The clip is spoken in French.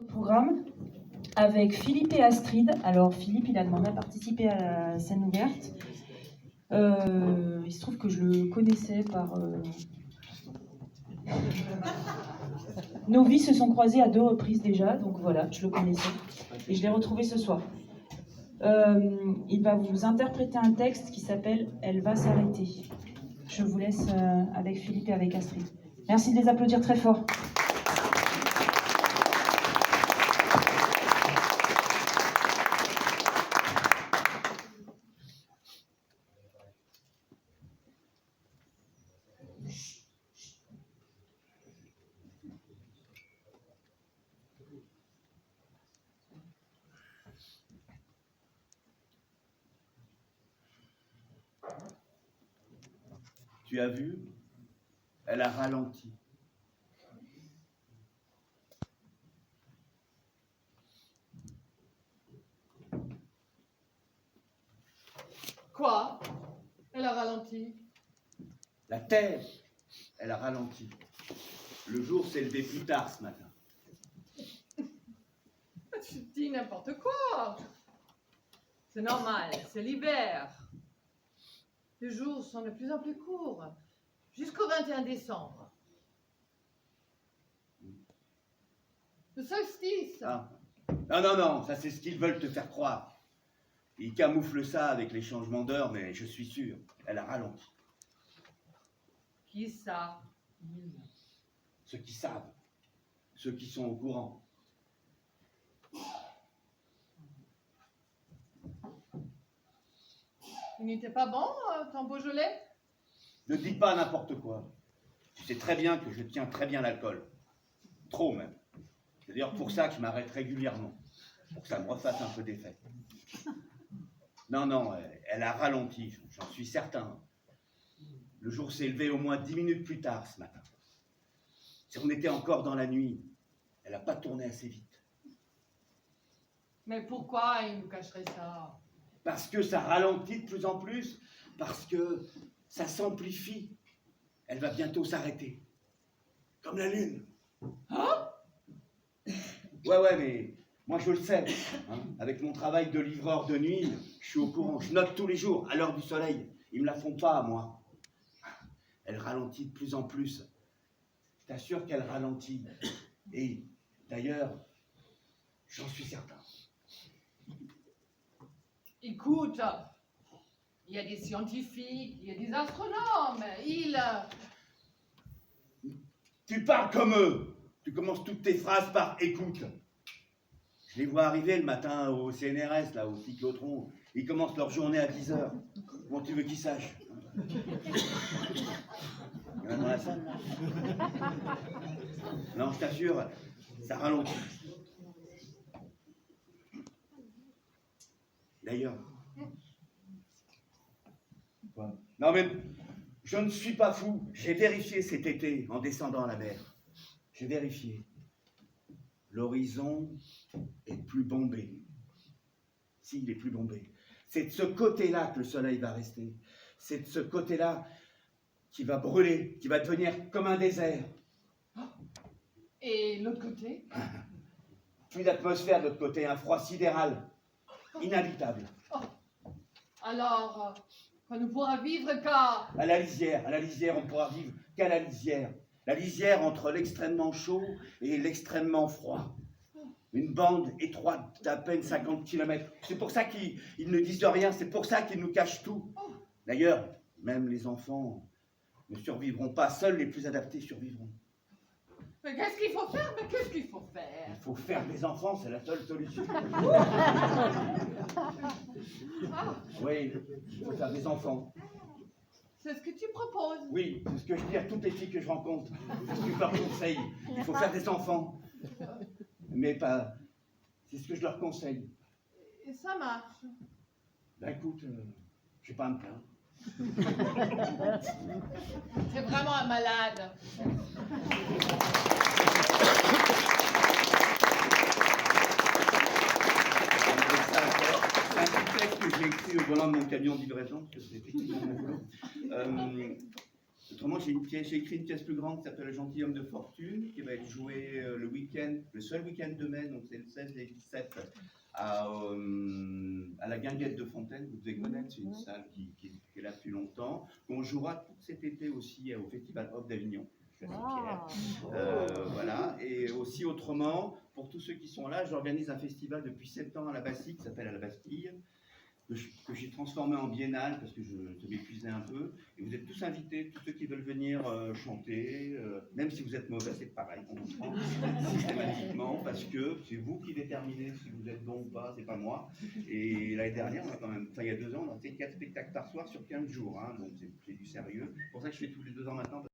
Programme avec Philippe et Astrid. Alors Philippe, il a demandé à participer à la scène ouverte. Il se trouve que je le connaissais par... Nos vies se sont croisées à 2 reprises déjà, donc voilà, je le connaissais. Et je l'ai retrouvé ce soir. Il va vous interpréter un texte qui s'appelle « Elle va s'arrêter ». Je vous laisse avec Philippe et avec Astrid. Merci de les applaudir très fort. Tu as vu? Elle a ralenti. Quoi? Elle a ralenti. La terre, elle a ralenti. Le jour s'est levé plus tard ce matin. Tu dis n'importe quoi. C'est normal, c'est l'hiver. Les jours sont de plus en plus courts, jusqu'au 21 décembre. Le solstice. Ah. Non, ça c'est ce qu'ils veulent te faire croire. Ils camouflent ça avec les changements d'heure, mais je suis sûr, elle a ralenti. Qui ça? Ceux qui savent, ceux qui sont au courant. Il n'était pas bon, ton Beaujolais? Ne dis pas n'importe quoi. Tu sais très bien que je tiens très bien l'alcool. Trop même. C'est d'ailleurs pour ça que je m'arrête régulièrement. Pour que ça me refasse un peu d'effet. Non, elle a ralenti, j'en suis certain. Le jour s'est levé au moins 10 minutes plus tard ce matin. Si on était encore dans la nuit, elle n'a pas tourné assez vite. Mais pourquoi il nous cacherait ça? Parce que ça ralentit de plus en plus, parce que ça s'amplifie. Elle va bientôt s'arrêter. Comme la lune. Hein? Ouais, mais moi je le sais. Hein. Avec mon travail de livreur de nuit, je suis au courant. Je note tous les jours, à l'heure du soleil. Ils me la font pas, moi. Elle ralentit de plus en plus. Je t'assure qu'elle ralentit. Et d'ailleurs, j'en suis certain. Écoute, il y a des scientifiques, il y a des astronomes, Tu parles comme eux. Tu commences toutes tes phrases par « écoute ». Je les vois arriver le matin au CNRS, là, au cyclotron. Ils commencent leur journée à 10h. Comment tu veux qu'ils sachent? Il y en a dans la salle, là. Non, je t'assure, ça ralentit. D'ailleurs. Quoi? Non, mais je ne suis pas fou. J'ai vérifié cet été en descendant à la mer. J'ai vérifié. L'horizon est plus bombé. Si, il est plus bombé. C'est de ce côté-là que le soleil va rester. C'est de ce côté-là qui va brûler, qui va devenir comme un désert. Et l'autre côté? Puis l'atmosphère de l'autre côté, un froid sidéral, inhabitable. Oh. Alors, on ne pourra vivre qu'à... À la lisière, on ne pourra vivre qu'à la lisière. La lisière entre l'extrêmement chaud et l'extrêmement froid. Une bande étroite d'à peine 50 km. C'est pour ça qu'ils ne disent rien, c'est pour ça qu'ils nous cachent tout. D'ailleurs, même les enfants ne survivront pas, seuls les plus adaptés survivront. Mais qu'est-ce qu'il faut faire? Il faut faire des enfants, c'est la seule solution. Oui, il faut faire des enfants. C'est ce que tu proposes? Oui, c'est ce que je dis à toutes les filles que je rencontre. C'est ce que je leur conseille. Il faut faire des enfants. Mais pas... C'est ce que je leur conseille. Et ça marche. Ben écoute, je vais pas me plaindre. C'est vraiment un malade. C'est un petit texte que j'ai écrit au volant de mon camion de livraison, parce que c'est effectivement mon boulot. Autrement, j'ai écrit une pièce plus grande qui s'appelle Le gentilhomme de fortune, qui va être jouée le week-end, le seul week-end de mai, donc c'est le 16 et le 17, à la Guinguette de Fontaine. Vous devez connaître, c'est une salle qui est là depuis longtemps. On jouera tout cet été aussi au Festival Hop d'Avignon. Je suis à Saint-Pierre. Voilà. Et aussi autrement, pour tous ceux qui sont là, j'organise un festival depuis 7 ans à la Bastille, qui s'appelle À la Bastille, que j'ai transformé en biennale parce que je m'épuisais un peu. Et vous êtes tous invités, tous ceux qui veulent venir chanter, même si vous êtes mauvais, c'est pareil, on vous prend systématiquement parce que c'est vous qui déterminez si vous êtes bon ou pas, c'est pas moi. Et l'année dernière, on a quand même, enfin il y a 2 ans, on a fait 4 spectacles par soir sur 15 jours, hein, donc c'est du sérieux. C'est pour ça que je fais tous les 2 ans maintenant.